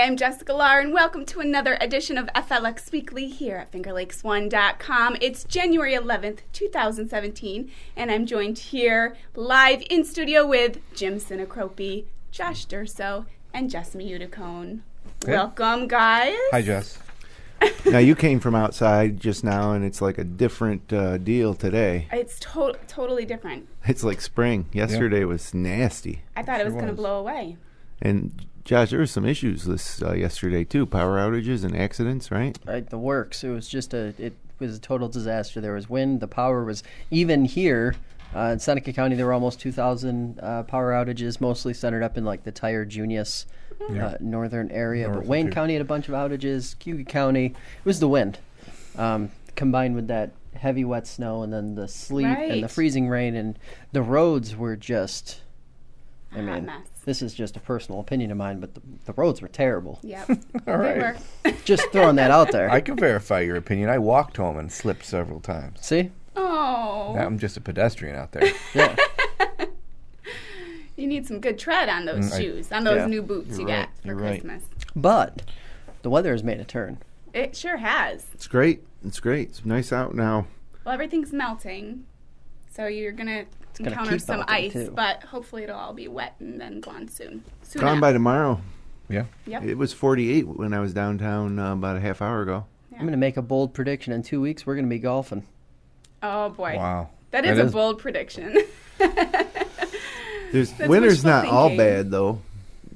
Hi, I'm Jessica Lahr, and welcome to another edition of FLX Weekly here at FingerLakes1.com. It's January 11th, 2017, and I'm joined here live in studio with Jim Sinicropi, Josh Durso, and Jessamy Uticone. Hey. Welcome, guys. Hi, Jess. Now, you came from outside just now, and it's like a different deal today. It's totally different. It's like spring. Yesterday was nasty. I thought it was Sure going to was. blow away. And, Josh, there were some issues this yesterday, too. Power outages and accidents, right? Right, the works. It was just it was a total disaster. There was wind. The power was even here in Seneca County. There were almost 2,000 power outages, mostly centered up in like the Tyre Junius northern area. North But Wayne too. County had a bunch of outages. Cuyahoga County. It was the wind combined with that heavy wet snow and then the sleet and the Right. freezing rain, and the roads were just. I A hot mean, mess. this is just a personal opinion of mine, but the roads were terrible. Yep. All right. They were. Just throwing that out there. I can verify your opinion. I walked home and slipped several times. See? Oh. I'm just a pedestrian out there. Yeah. You need some good tread on those shoes, on those Yeah. new boots you right. got for You're right. Christmas. But the weather has made a turn. It sure has. It's great. It's great. It's nice out now. Well, everything's melting, so you're going to gonna encounter keep some melting, ice, too. but hopefully it'll all be wet and then gone soon. Gone by tomorrow. Yeah. Yep. It was 48 when I was downtown about a half hour ago. Yeah. I'm going to make a bold prediction. In 2 weeks, we're going to be golfing. Oh, boy. Wow. That is a bold prediction. Winter's wishful not all thinking. bad, though.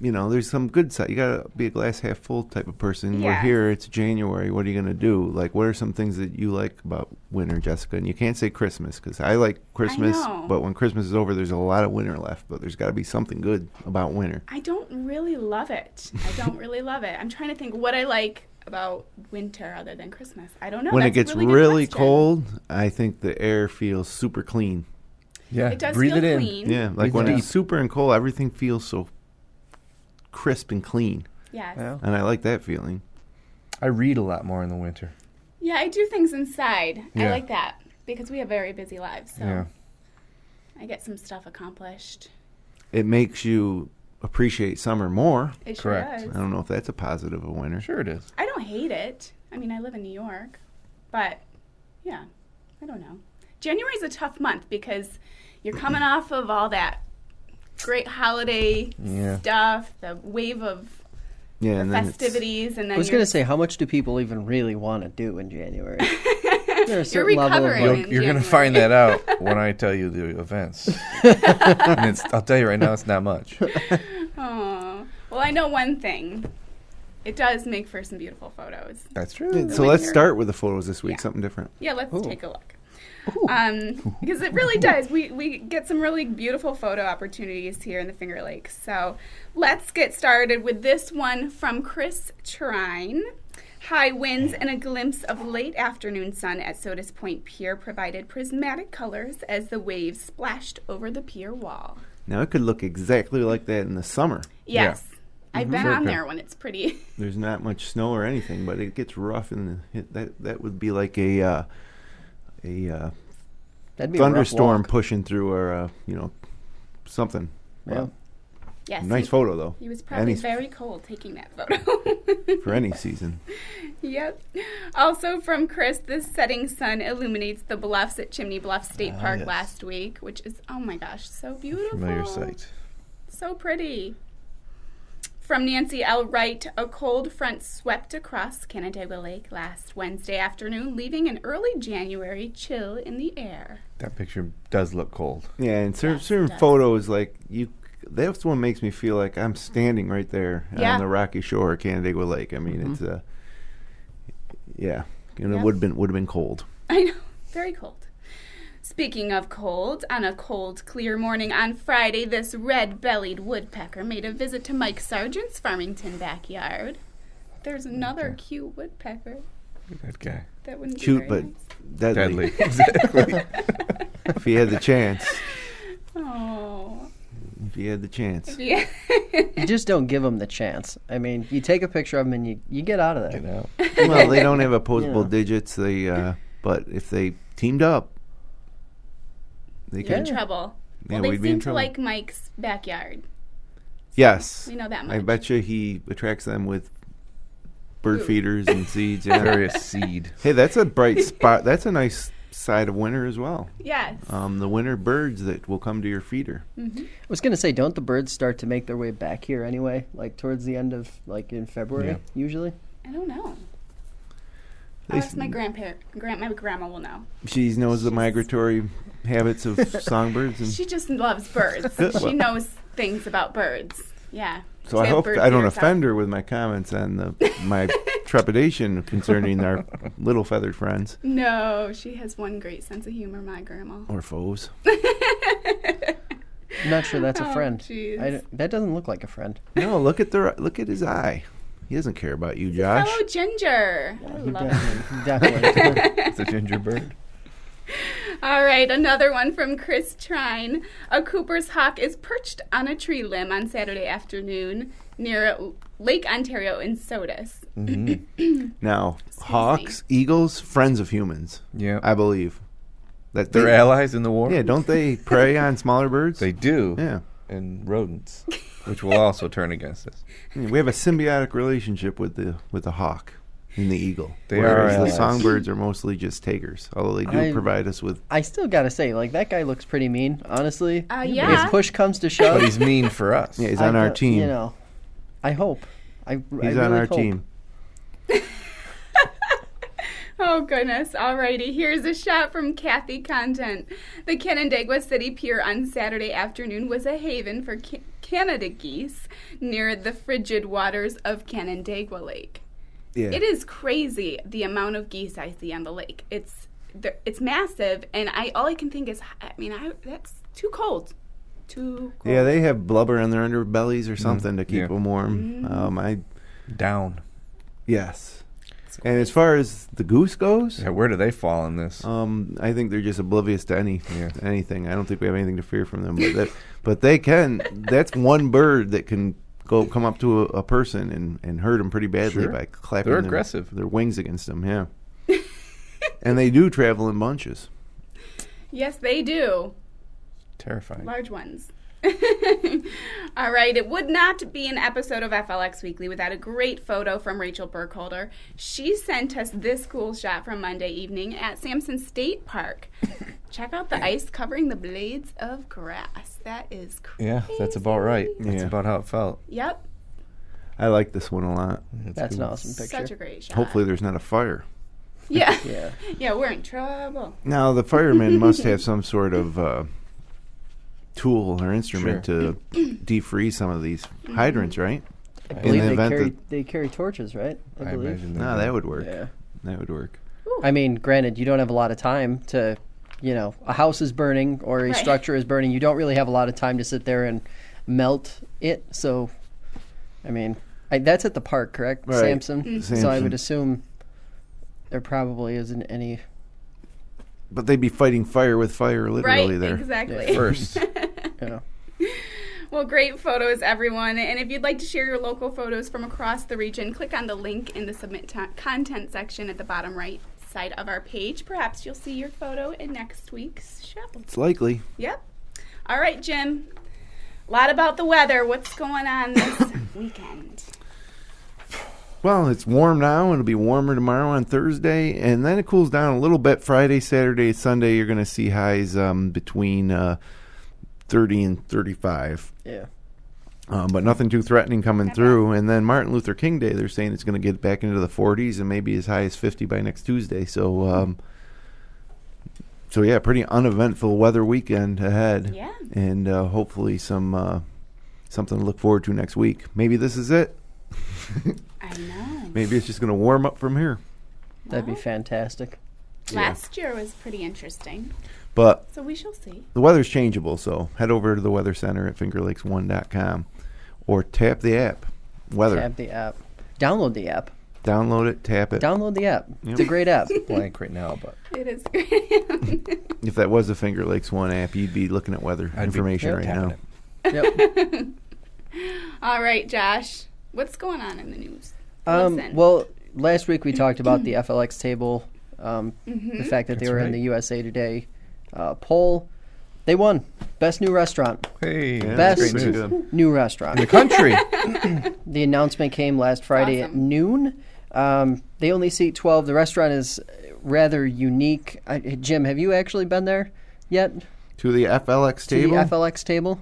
You know, there's some good side. You got to be a glass half full type of person. We're Yes. here. It's January. What are you going to do? Like, what are some things that you like about winter, Jessica? And you can't say Christmas because I like Christmas. know. But when Christmas is over, there's a lot of winter left. But there's got to be something good about winter. I don't really love it. I'm trying to think what I like about winter other than Christmas. I don't know. When it That's gets a really good really question. cold, I think the air feels super clean. Yeah. It does Breathe feel it in. clean. Yeah, like Breathe when it it's in. super and cold, everything feels so crisp and clean. Yes. Yeah. And I like that feeling. I read a lot more in the winter. Yeah, I do things inside. I Yeah. like that because we have very busy lives, so Yeah. I get some stuff accomplished. It makes you appreciate summer more. It sure Correct. does. I don't know if that's a positive of winter. Sure it is. I don't hate it. I mean, I live in New York, but yeah, I don't know. January's a tough month because you're coming off of all that great holiday Yeah. stuff, the wave of Yeah, the and then festivities, and then I was going to say, how much do people even really want to do in January? There's a You're certain level of recovering. like, in You're going to January. find that out when I tell you the events. And I'll tell you right now, it's not much. Oh, well, I know one thing. It does make for some beautiful photos. That's true. So let's winter. start with the photos this week, Yeah. something different. Yeah, let's Ooh. take a look. Because it really does. We get some really beautiful photo opportunities here in the Finger Lakes. So let's get started with this one from Chris Trine. High winds and a glimpse of late afternoon sun at Sodus Point Pier provided prismatic colors as the waves splashed over the pier wall. Now, it could look exactly like that in the summer. Yes. I've been Sure on could. there when it's pretty. There's not much snow or anything, but it gets rough, and that would be like a that'd be thunderstorm a rough walk. pushing through, or something. Yeah. Yes. Nice photo, though. He was probably Any- very cold taking that photo. for any season. Yep. Also from Chris, the setting sun illuminates the bluffs at Chimney Bluff State Park yes. last week, which is, oh my gosh, so beautiful. Familiar sight. So pretty. From Nancy L. Wright, a cold front swept across Canandaigua Lake last Wednesday afternoon, leaving an early January chill in the air. That picture does look cold. Yeah, and certain, Yes, it certain does. photos, like that's what makes me feel like I'm standing right there Yeah. on the rocky shore of Canandaigua Lake. I mean, it's yeah, Yep. it would have been cold. I know, very cold. Speaking of cold, on a cold, clear morning on Friday, this red-bellied woodpecker made a visit to Mike Sargent's Farmington backyard. There's another Okay. cute woodpecker. That guy. That wouldn't be Cute, very but nice. deadly. Exactly. If he had the chance. Oh. If he had the chance. Yeah. You just don't give them the chance. I mean, you take a picture of them and you get out of there. Get out. Well, they don't have opposable Yeah. digits. But if they teamed up, they You're in could. trouble. Yeah, Well, they we'd be seem in to trouble. like Mike's backyard. Yes. We know that much. I bet you he attracts them with bird feeders and seeds. Yeah. Various seed. Hey, that's a bright spot. That's a nice side of winter as well. Yes. The winter birds that will come to your feeder. Mm-hmm. I was going to say, don't the birds start to make their way back here anyway, like towards the end of, like in February, usually? I don't know. They I'll ask my my grandma will know. She knows the migratory habits of songbirds. And She just loves birds. She knows things about birds. Yeah. so I hope I don't offend her with my comments on my trepidation concerning our little feathered friends. No, she has one great sense of humor, my grandma. Or foes. I'm not sure that's a friend. jeez. That doesn't look like a friend. No, look at his eye. He doesn't care about you, Josh. Hello, Ginger. I He love him. definitely. It's a ginger bird. All right, another one from Chris Trine. A Cooper's hawk is perched on a tree limb on Saturday afternoon near Lake Ontario in Sodus. Now, Excuse hawks, eagles, friends of humans. Yeah. I believe. That They're allies in the war? Yeah, don't they prey on smaller birds? They do. Yeah. And rodents, which will also turn against us. We have a symbiotic relationship with the hawk and the eagle. They whereas are the allies. songbirds are mostly just takers, although they do provide us with. I still got to say, like, that guy looks pretty mean, honestly. Yeah. If push comes to shove. But he's mean for us. Yeah, he's on our team. You know, I hope. I He's really on our hope. team. Oh, goodness. Alrighty, here's a shot from Kathy Content. The Canandaigua City Pier on Saturday afternoon was a haven for Canada geese near the frigid waters of Canandaigua Lake. Yeah. It is crazy the amount of geese I see on the lake. It's massive, and all I can think is, that's too cold. Too cold. Yeah, they have blubber on their underbellies or something to keep yeah. them warm. Down. Yes. And as far as the goose goes, Yeah, where do they fall in this? I think they're just oblivious to anything. I don't think we have anything to fear from them. But they can. That's one bird that can come up to a person and hurt them pretty badly Sure. by clapping They're aggressive. their wings against them. Yeah. And they do travel in bunches. Yes, they do. Terrifying. Large ones. All right, it would not be an episode of FLX Weekly without a great photo from Rachel Burkholder. She sent us this cool shot from Monday evening at Samson State Park. Check out the ice covering the blades of grass. That is crazy. Yeah, that's about right. That's Yeah. about how it felt. Yep, I like this one a lot. That's an awesome picture. such a great shot. Hopefully there's not a fire. Yeah. Yeah. Yeah, we're in trouble. Now, the firemen must have some sort of tool or instrument to defreeze some of these hydrants, right? I In believe the event they carry torches, right? I believe. imagine No, that would work. Yeah. That would work. I mean, granted, you don't have a lot of time to, a house is burning or a Right. structure is burning. You don't really have a lot of time to sit there and melt it. So, I mean, that's at the park, correct, Right. Samson? So I Samson. would assume there probably isn't any. But they'd be fighting fire with fire literally Right, there. exactly. First. Well, great photos, everyone. And if you'd like to share your local photos from across the region, click on the link in the Submit Content section at the bottom right side of our page. Perhaps you'll see your photo in next week's show. It's likely. Yep. All right, Jim. A lot about the weather. What's going on this weekend? Well, it's warm now, and it'll be warmer tomorrow on Thursday, and then it cools down a little bit Friday, Saturday, Sunday. You're going to see highs between 30 and 35. Yeah. But nothing too threatening coming through. And then Martin Luther King Day, they're saying it's going to get back into the 40s and maybe as high as 50 by next Tuesday. So, yeah, pretty uneventful weather weekend ahead. Yeah. And hopefully something to look forward to next week. Maybe this is it. I know. Maybe it's just going to warm up from here. That'd be Well, fantastic. Last year was pretty interesting. But So we shall see. the weather's changeable, so head over to the Weather Center at fingerlakes1.com or tap the app. Weather. Tap the app. Download the app. Download it, tap it. Download the app. Yep. It's a great app. Blank right now, but It is great. If that was the Finger Lakes One app, you'd be looking at weather I'd be information right tapping now. it. Yep. All right, Josh. What's going on in the news? Listen. Well, last week we talked about the FLX table, the fact that they That's were in right. the USA Today poll. They won. Best new restaurant. Hey, Yeah, Best that's pretty good. new restaurant. the country. The announcement came last Friday Awesome. at noon. They only seat 12. The restaurant is rather unique. Jim, have you actually been there yet? To the FLX To table? the FLX table?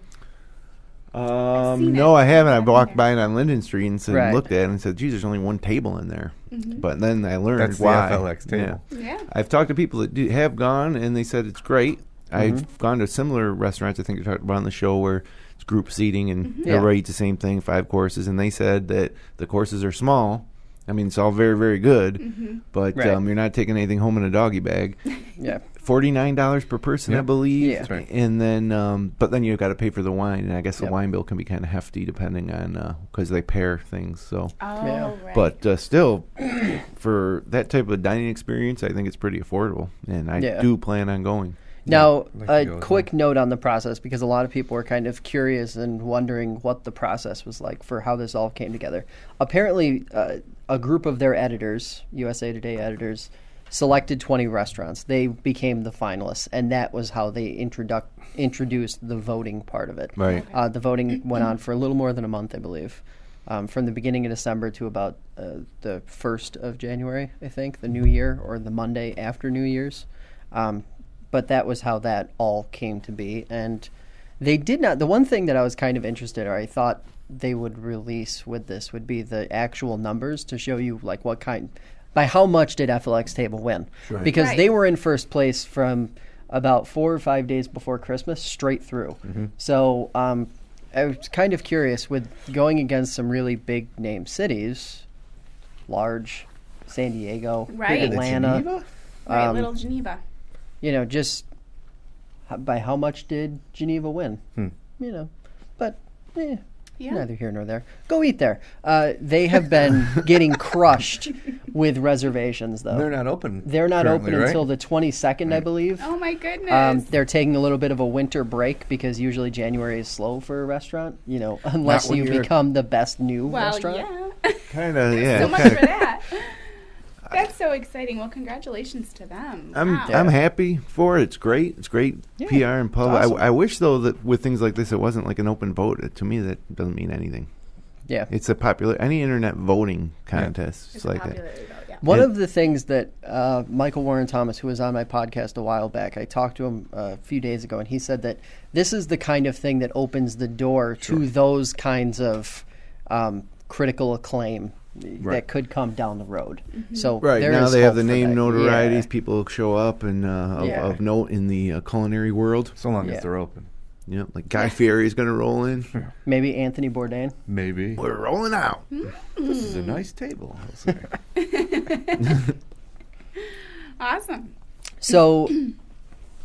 No, I haven't. I walked by it on Linden Street and Right. looked at it and said, geez, there's only one table in there. But then I learned That's why. the FLX table. Yeah. I've talked to people that have gone, and they said it's great. I've gone to similar restaurants, I think we talked about on the show, where it's group seating and everybody eats the same thing, 5 courses, and they said that the courses are small. I mean, it's all very, very good, but Right. you're not taking anything home in a doggy bag. Yeah. $49 per person, I Yep. believe. Yeah. That's right. And then, but then you've got to pay for the wine, and I guess the wine bill can be kind of hefty depending on because they pair things. So, Oh, Yeah. right. but still, for that type of dining experience, I think it's pretty affordable, and I Yeah. do plan on going. Now, I'd like to go a as quick note on the process, because a lot of people were kind of curious and wondering what the process was like for how this all came together. Apparently, a group of their editors, USA Today editors, selected 20 restaurants. They became the finalists, and that was how they introduced the voting part of it. Right. The voting went on for a little more than a month, I believe, from the beginning of December to about the 1st of January, I think, the New Year, or the Monday after New Year's. But that was how that all came to be. And they did not, the one thing that I was kind of interested, or I thought they would release with this, would be the actual numbers to show you like what kind, by how much did FLX Table win? Sure. Because Right. they were in first place from about 4 or 5 days before Christmas straight through. So I was kind of curious with going against some really big name cities, large, San Diego, Right. Atlanta. Geneva? Right, Little Geneva. You know, just by how much did Geneva win? You know, but Yeah. neither here nor there. Go eat there. They have been getting crushed with reservations, though. They're not open. They're not currently, open right? until the 22nd, I believe. Oh my goodness. They're taking a little bit of a winter break because usually January is slow for a restaurant, you know, unless when you you're- become the best new well, restaurant. yeah. Kind of, yeah. So much for that. That's so exciting. Well, congratulations to them. I'm Wow. I'm happy for it. It's great. It's great PR and public. awesome. I wish though that with things like this, it wasn't like an open vote. To me, that doesn't mean anything. Yeah. It's a popular any internet voting contest. It's It's a like that. popularity vote, yeah. One And- of the things that Michael Warren Thomas, who was on my podcast a while back, I talked to him a few days ago, and he said that this is the kind of thing that opens the door to those kinds of critical acclaim that could come down the road. So Right there now is they have hope the for name that. notorieties. Yeah. People show up and Yeah. of note in the culinary world. So long Yeah. as they're open. You know, like Guy Fieri is going to roll in. Maybe Anthony Bourdain. Maybe. We're rolling out. This is a nice table. I'll say. Awesome. So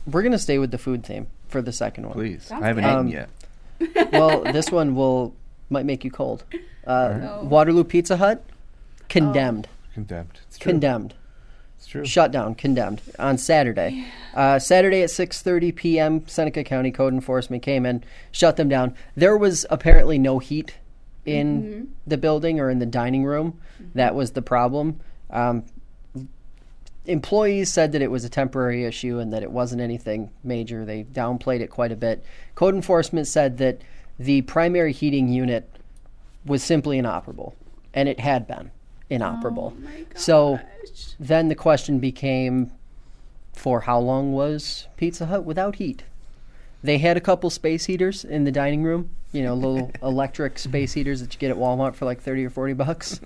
we're going to stay with the food theme for the second one. Please. Sounds I haven't good. eaten yet. Well, this one might make you cold. Oh. Waterloo Pizza Hut, condemned. Condemned. It's true. Condemned. It's true. Shut down, condemned on Saturday. Saturday at 6:30 p.m., Seneca County Code Enforcement came and shut them down. There was apparently no heat in the building or in the dining room. That was the problem. Employees said that it was a temporary issue and that it wasn't anything major. They downplayed it quite a bit. Code Enforcement said that the primary heating unit was simply inoperable, and it had been inoperable. Oh my So gosh. then the question became, for how long was Pizza Hut without heat? They had a couple space heaters in the dining room, you know, little electric space heaters that you get at Walmart for like 30 or 40 bucks.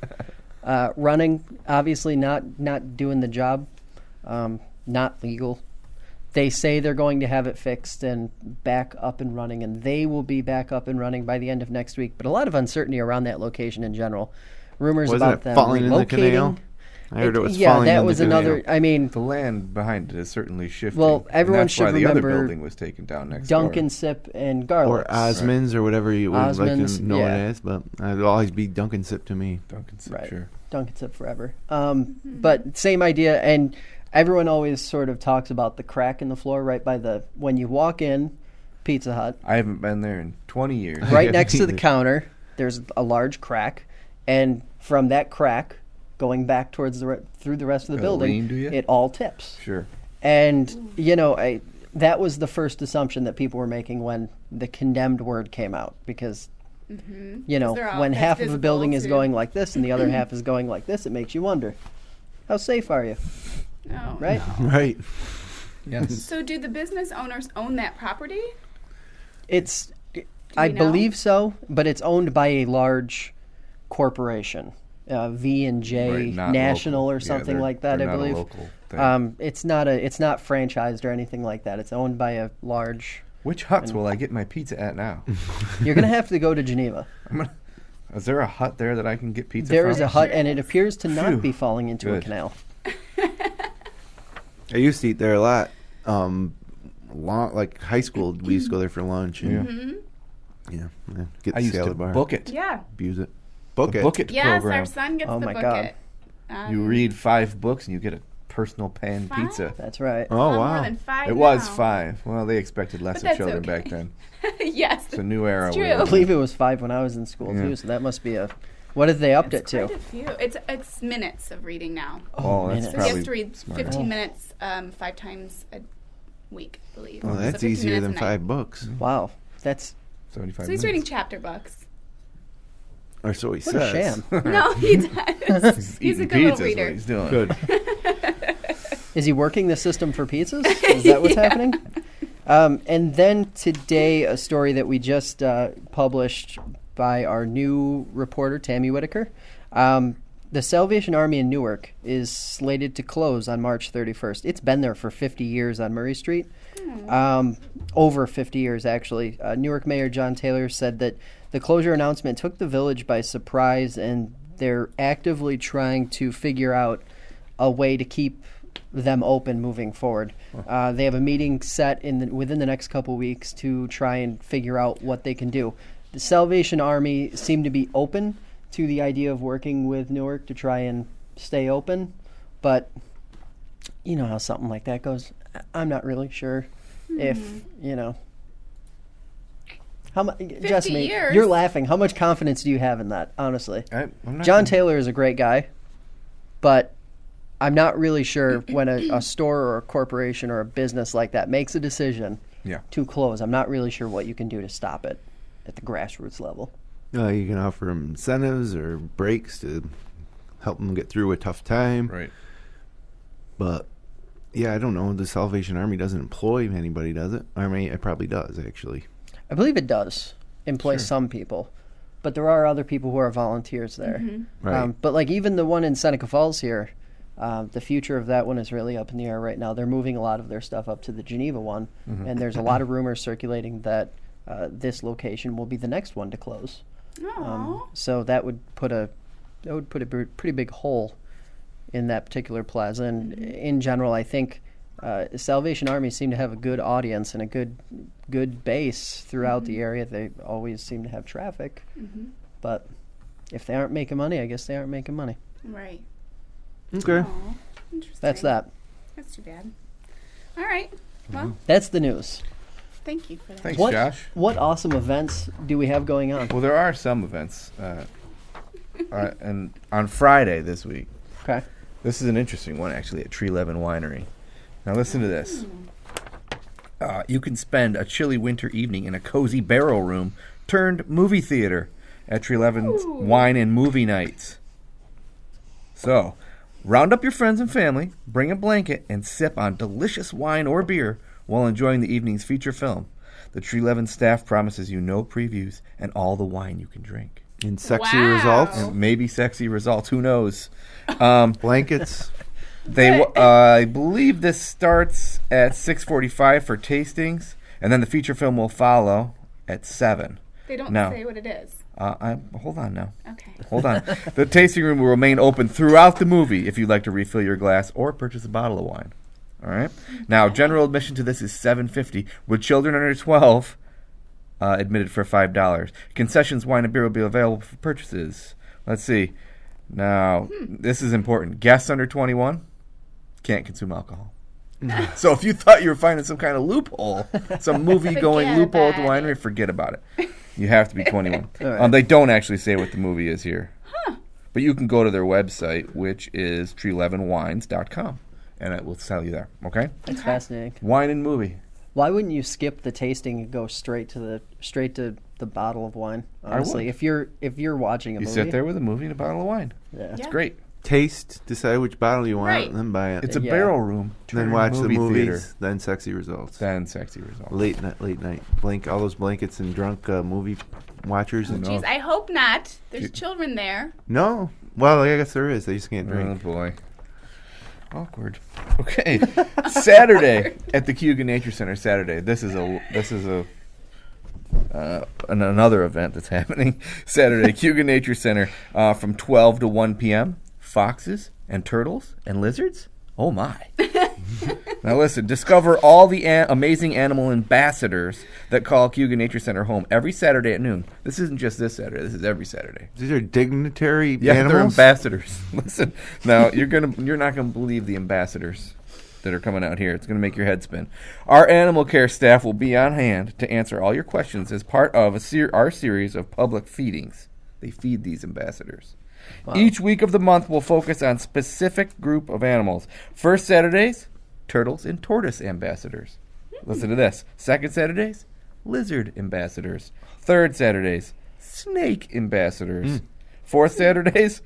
Running, obviously not doing the job, not legal. They say they're going to have it fixed and back up and running, and they will be back up and running by the end of next week. But a lot of uncertainty around that location in general. Rumors Wasn't about it them falling in the relocating. canal? I heard it was yeah, falling that in was the canal. another. I mean, The land behind it is certainly shifting. Well, everyone and that's should why the other remember building was taken down next Dunkin' door. Sip and Or Garlic. Osmonds or whatever you would like Osmonds, to know yeah. it as, but it'll always be Dunkin' Sip to me. Dunkin' Sip, Right. sure. Dunkin' Sip forever. But same idea, and everyone always sort of talks about the crack in the floor right by the when you walk in Pizza Hut. I haven't been there in 20 years. Right Yeah, next to the either. counter, there's a large crack, and from that crack, going back towards through the rest of the It'll building, lean to you? it all tips. Sure. And you know, that was the first assumption that people were making when the condemned word came out, because You know, they're all when half of a visible, building is too. going like this and the other half is going like this, it makes you wonder, how safe are you? Oh, Right? no. Right. Yes. So do the business owners own that property? It's, we I know? believe so, but it's owned by a large corporation, V&J Right, not National local. or Yeah, something they're- like that, they're I not a believe. local thing. It's not franchised or anything like that. It's owned by a large. Which huts will I get my pizza at now? You're gonna have to go to Geneva. Is there a hut there that I can get pizza There from? is a hut, and it appears to not Phew. be falling into a Good. canal. I used to eat there a lot. Like high school, we used to go there for lunch. And, yeah. Get I the used to salad bar. book it. Yeah. Abuse it. Book The it. book it Yes, program. our son gets Oh the my book God. it. You read 5 books and you get a personal pan 5? pizza. That's right. Oh, More wow. than 5 It was now. 5. Well, they expected less of that's children okay. back then. Yes. It's a new era. It's we true. live I in. believe it was 5 when I was in school Yeah. too. So that must be a. What have they upped it It's to? quite a few. It's minutes of reading now. Oh, that's minutes. So he probably has to read smarter. 15 minutes 5 times a week, I believe. Well, So that's 15 easier minutes than a night. 5 books. Wow, that's 75 So he's minutes. reading chapter books. Or so he what a says. sham. No, he does. He's a Eating good little pizza is reader. what he's doing. Good. Is he working the system for pizzas? Is that what's happening? And then today, a story that we just published by our new reporter, Tammy Whitaker. The Salvation Army in Newark is slated to close on March 31st. It's been there for 50 years on Murray Street. Over 50 years, actually. Newark Mayor John Taylor said that the closure announcement took the village by surprise, and they're actively trying to figure out a way to keep them open moving forward. They have a meeting set within the next couple weeks to try and figure out what they can do. The Salvation Army seemed to be open to the idea of working with Newark to try and stay open, but you know how something like that goes. I'm not really sure if, you know. How much, Jessamy, years. you're laughing. How much confidence do you have in that, honestly? I'm not John gonna- Taylor is a great guy, but I'm not really sure when a store or a corporation or a business like that makes a decision Yeah. to close. I'm not really sure what you can do to stop it at the grassroots level. You can offer them incentives or breaks to help them get through a tough time. Right. But, yeah, I don't know. The Salvation Army doesn't employ anybody, does it? I mean, it probably does, actually. I believe it does employ some people, but there are other people who are volunteers there. Right. But like even the one in Seneca Falls here, the future of that one is really up in the air right now. They're moving a lot of their stuff up to the Geneva one, and there's a lot of rumors circulating that this location will be the next one to close. Oh. So that would put a pretty big hole in that particular plaza. And in general, I think Salvation Army seem to have a good audience and a good base throughout the area. They always seem to have traffic, but if they aren't making money, I guess they aren't making money. Right. Okay. Oh, interesting. That's that. That's too bad. All right. Well, That's the news. thank you for that. Thanks, What Josh. what awesome events do we have going on? Well, there are some events. And on Friday this week, Okay. this is an interesting one, actually, at Tree 11 Winery. Now, listen to this. You can spend a chilly winter evening in a cozy barrel room turned movie theater at Tree 11's Ooh. Wine and Movie Nights. So, round up your friends and family, bring a blanket, and sip on delicious wine or beer while enjoying the evening's feature film. The Tree 11 staff promises you no previews and all the wine you can drink. And sexy Wow. results. And maybe sexy results, who knows? Blankets. I believe this starts at 6:45 for tastings, and then the feature film will follow at 7. They don't No. say what it is. Hold on now. Okay. Hold on. The tasting room will remain open throughout the movie if you'd like to refill your glass or purchase a bottle of wine. All right. Now, general admission to this is $7.50, with children under 12 admitted for $5. Concessions, wine, and beer will be available for purchases. Let's see. Now, this is important. Guests under 21 can't consume alcohol. So if you thought you were finding some kind of loophole, some movie-going Forget loophole at the about winery, forget about it. You have to be 21. All right. They don't actually say what the movie is here. But you can go to their website, which is tree11wines.com, and it will tell you there. Okay? That's Okay. fascinating. Wine and movie. Why wouldn't you skip the tasting and go straight to the the bottle of wine. Honestly, would. if you're watching a You movie, sit there with a movie and a bottle of wine. Yeah. It's great. Taste, decide which bottle you want, Right. and then buy it. It's a Yeah. barrel room. then turned watch the movie movies, theater. then sexy results. Then sexy results. Late night. All those blankets and drunk movie watchers. And Jeez, I hope not. There's children there. No. Well, I guess there is. They just can't Oh drink. boy. Awkward. Okay. Saturday at the Cayuga Nature Center. Saturday. This is another event that's happening. Saturday, Cayuga Nature Center, from 12 to 1 p.m. Foxes and turtles and lizards. Oh my. Now listen, discover all the amazing animal ambassadors that call Cayuga Nature Center home every Saturday at noon. This isn't just this Saturday. This is every Saturday. These are dignitary Yeah, animals. they're ambassadors. Listen, now you're not gonna believe the ambassadors that are coming out here. It's gonna make your head spin. Our animal care staff will be on hand to answer all your questions as part of our series of public feedings. They feed these ambassadors. Wow. Each week of the month will focus on specific group of animals. First Saturdays, turtles and tortoise ambassadors. Listen to this. Second Saturdays, lizard ambassadors. Third Saturdays, snake ambassadors. Fourth Saturdays,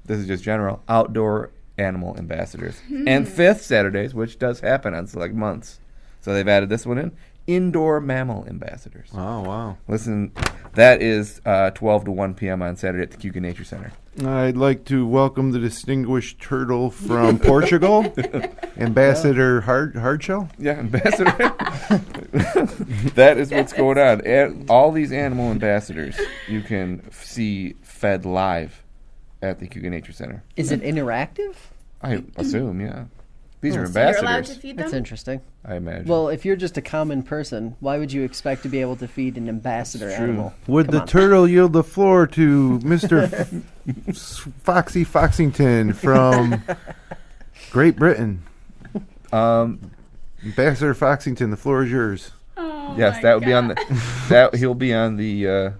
this is just general, outdoor animal ambassadors. And fifth Saturdays, which does happen on select months, so they've added this one in, indoor mammal ambassadors. Oh, wow. Listen, that is 12 to 1 p.m. on Saturday at the Cayuga Nature Center. I'd like to welcome the distinguished turtle from Portugal, Ambassador Hardshell. Yeah, ambassador. That is what's going on. And all these animal ambassadors you can see fed live at the Cayuga Nature Center. Is it interactive? I assume, yeah. These are So you're allowed to ambassadors, feed That's them? interesting. I imagine. Well, if you're just a common person, why would you expect to be able to feed an ambassador It's true. animal? Would Come the on. turtle yield the floor to Mr. Foxy Foxington from Great Britain? Ambassador Foxington, the floor is yours. Oh, yes, my that would be on God. he'll be on the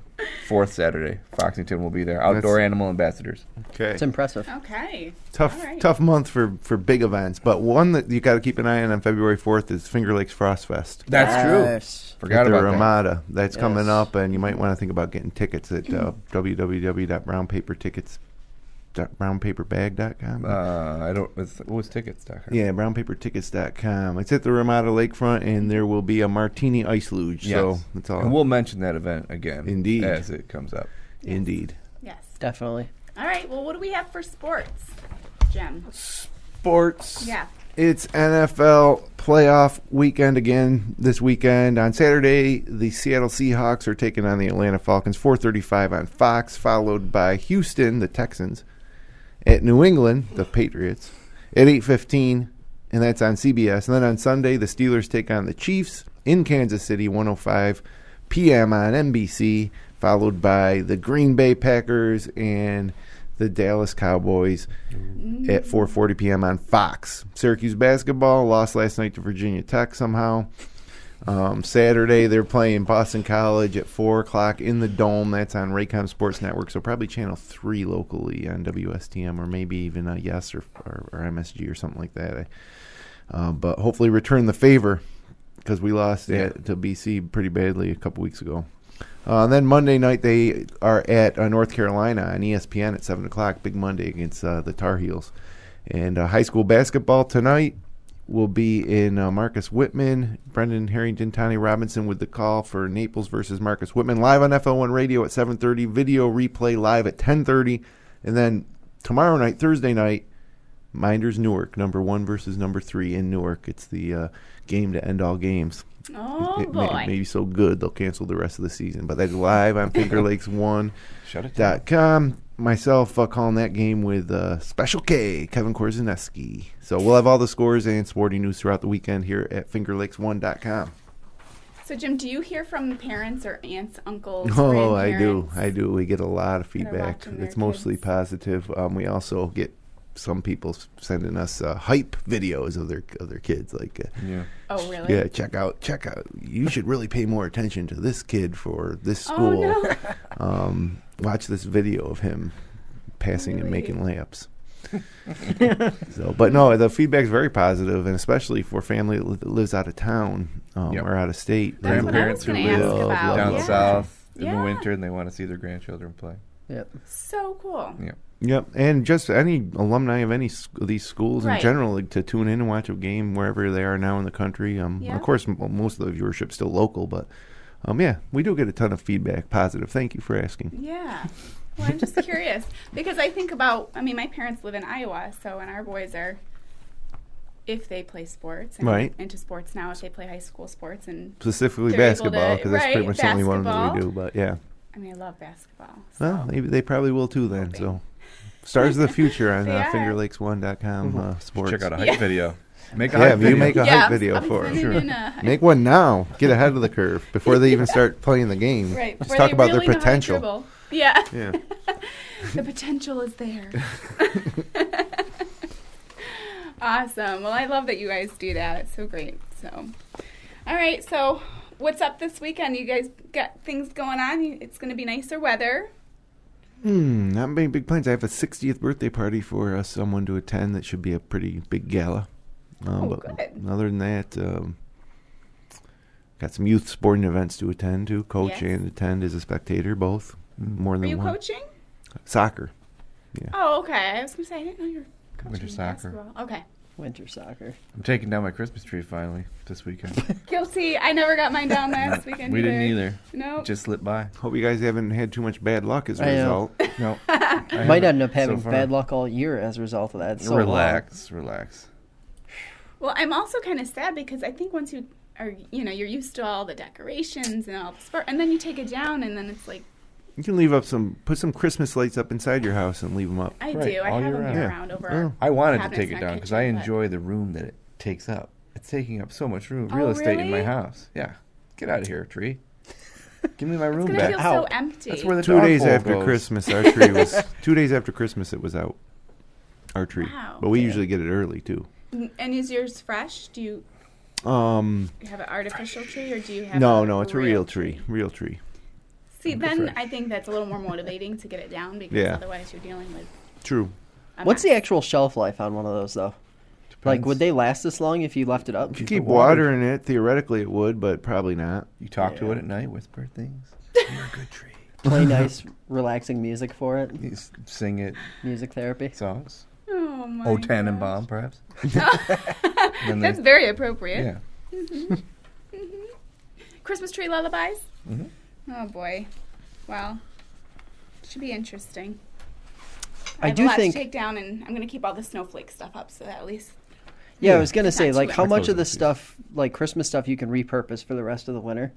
fourth Saturday. Foxington will be there. Outdoor animal ambassadors. Okay. It's impressive. Okay. Tough, All right. tough month for big events, but one that you got to keep an eye on February 4th is Finger Lakes Frost Fest. That's true. Yes. Forgot at the about that. Ramada. That's coming Yes. up, and you might want to think about getting tickets at brownpaperbag.com. What was tickets.com? Yeah, brownpapertickets.com. It's at the Ramada Lakefront, and there will be a martini ice luge. Yes. So that's all. And we'll mention that event again. Indeed. As it comes up. Indeed. Yes. Definitely. All right. Well, what do we have for sports, Jem? Sports. Yeah. It's NFL playoff weekend again this weekend. On Saturday, the Seattle Seahawks are taking on the Atlanta Falcons, 4:35 on Fox, followed by Houston, the Texans, at New England, the Patriots, at 8:15, and that's on CBS. And then on Sunday, the Steelers take on the Chiefs in Kansas City, 1:05 p.m. on NBC, followed by the Green Bay Packers and the Dallas Cowboys at 4:40 p.m. on Fox. Syracuse basketball lost last night to Virginia Tech somehow. Saturday, they're playing Boston College at 4 o'clock in the Dome. That's on Raycom Sports Network, so probably Channel 3 locally on WSTM, or maybe even Yes or MSG or something like that. But hopefully return the favor, because we lost to BC pretty badly a couple weeks ago. Then Monday night, they are at North Carolina on ESPN at 7 o'clock. Big Monday against the Tar Heels. And high school basketball tonight will be in Marcus Whitman. Brendan Harrington, Tony Robinson with the call for Naples versus Marcus Whitman. Live on FL1 Radio at 7:30. Video replay live at 10:30. And then tomorrow night, Thursday night, Minders Newark, number 1 versus number 3 in Newark. It's the game to end all games. Oh, It boy. may be so good they'll cancel the rest of the season. But that's live on FingerLakes1.com. Shut it down. Myself calling that game with Special K, Kevin Korzaneski. So we'll have all the scores and sporting news throughout the weekend here at FingerLakes1.com. So, Jim, do you hear from parents or aunts, uncles, Oh, I do. grandparents? I do. We get a lot of That are feedback. watching their It's mostly kids? positive. We also get some people sending us hype videos of their kids, like Yeah. Oh, really? yeah, check out. You should really pay more attention to this kid for this Oh, school. no. Watch this video of him passing and Really? making layups. But no, the feedback's very positive, and especially for family that lives out of town Yep. or out of state. That's what I was Grandparents who going to ask live about. down yeah. south. in the winter and they want to see their grandchildren play. Yep. So cool. Yeah. Yep, and just any alumni of any of these schools in Right. general, like, to tune in and watch a game wherever they are now in the country. Yeah. Of course, most of the viewership's still local, but yeah, we do get a ton of feedback, positive. Thank you for asking. Yeah. Well, I'm just curious because I think about, my parents live in Iowa, and our boys are, if they play sports, and Right. into sports now, if they play high school sports, and Specifically they're able to- basketball, because that's pretty right, much the only one that we basketball. do. But yeah, I love basketball. well, So. maybe they probably will too then. So, stars of the future on They are. FingerLakes1.com sports. Check out a hike Yeah. video. Make a Yeah, hike you video. make a hike video I'll be for 'em. sending Sure. in a- Make one now. Get ahead of the curve before they even start playing the game. Right. Let's before talk they about really their know how to potential. dribble. Yeah. Yeah. The potential is there. Awesome. Well, I love that you guys do that. It's so great. So, all right. So, what's up this weekend? You guys got things going on? It's going to be nicer weather. Not many big plans. I have a 60th birthday party for someone to attend. That should be a pretty big gala. But good. other than that, got some youth sporting events to attend to, coach Yes. and attend as a spectator, both. More Are than you one. coaching? Soccer. Yeah. Oh, okay. I was going to say, I didn't know you were coaching Winter soccer. basketball. Okay. Winter soccer. I'm taking down my Christmas tree finally this weekend. Guilty. I never got mine down last weekend. We didn't either. No. It just slipped by. Hope you guys haven't had too much bad luck as a I know. result. No. Might end up having so far. bad luck all year as a result of that. It's so relax. Well, I'm also kind of sad because I think once you are, you're used to all the decorations and all the sport, and then you take it down, and then it's like, You can put some Christmas lights up inside your house and leave them up. I Right, do. I all have year them round. year Yeah. round over. Oh. our I wanted to cabinets take in it our down because kitchen, I but- enjoy the room that it takes up. It's taking up so much room, Oh, real estate in my really? house. Yeah. Get out of here, tree. Give me my It's room gonna back. feel so Ow. empty. That's where the 2 dog days bowl after goes. Christmas, our tree was 2 days after Christmas. It was out. Our tree, Wow. but we usually get it early too. And is yours fresh? Do you have an artificial tree, or do you have? No, it's a real tree. Real tree. See, It'll be then fresh. I think that's a little more motivating to get it down because Yeah. otherwise you're dealing with. True. a What's mess. the actual shelf life on one of those, though? Like, would they last this long if you left it up? If you Keep keep the water. water in it, theoretically it would, but probably not. You talk to Yeah. it at night, whisper things. You're a good tree. Play nice, relaxing music for it? You sing it Music therapy? songs. Oh my. Oh, Tannenbaum, gosh. perhaps. Then That's they- very appropriate. yeah. Christmas tree lullabies. Mhm. Oh boy. Well, should be interesting. I have do a lot think- to take down, and I'm going to keep all the snowflake stuff up so that at least. Yeah, I was going to Not say, too like, how late. much of the Close it, stuff, like Christmas stuff, you can repurpose for the rest of the winter?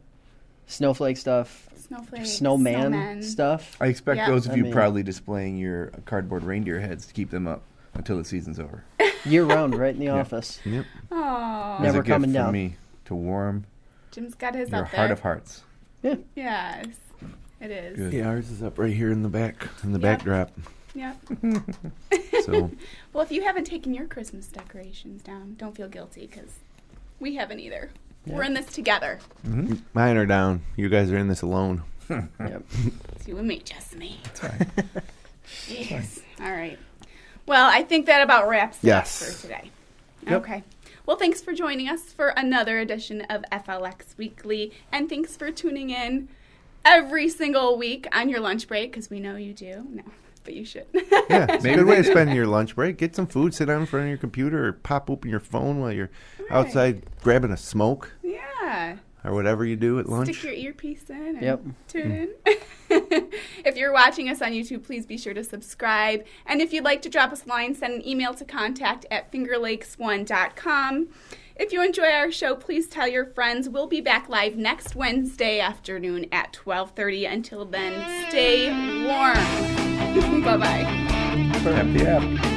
Snowflake stuff, Snowflake, snowman stuff. I expect Yeah. those of I you mean- proudly displaying your cardboard reindeer heads to keep them up until the season's over. Year round, right in the office. Yep. Oh, As Never a gift coming from down. me to warm Jim's got his your up there. heart of hearts. Yes, it is. Good. Yeah, ours is up right here in the back, in the Yep. backdrop. Yep. So Well, if you haven't taken your Christmas decorations down, don't feel guilty because we haven't either. Yeah. We're in this together. Mm-hmm. mine are down. You guys are in this alone. Yep. It's you and me, Jessamy. That's right. Yes. All right. Well, I think that about wraps it Yes. up for today. Yep. Okay. Well, thanks for joining us for another edition of FLX Weekly, and thanks for tuning in every single week on your lunch break, because we know you do. No, but you should. Yeah, it's a Maybe good way they to spend your lunch break. Get some food, sit down in front of your computer, or pop open your phone while you're Right. outside grabbing a smoke Yeah. or whatever you do at lunch. Stick your earpiece in and Yep. tune in. If you're watching us on YouTube, please be sure to subscribe. And if you'd like to drop us a line, send an email to contact@fingerlakes1.com. If you enjoy our show, please tell your friends. We'll be back live next Wednesday afternoon at 12:30. Until then, stay warm. Bye-bye. Happy app.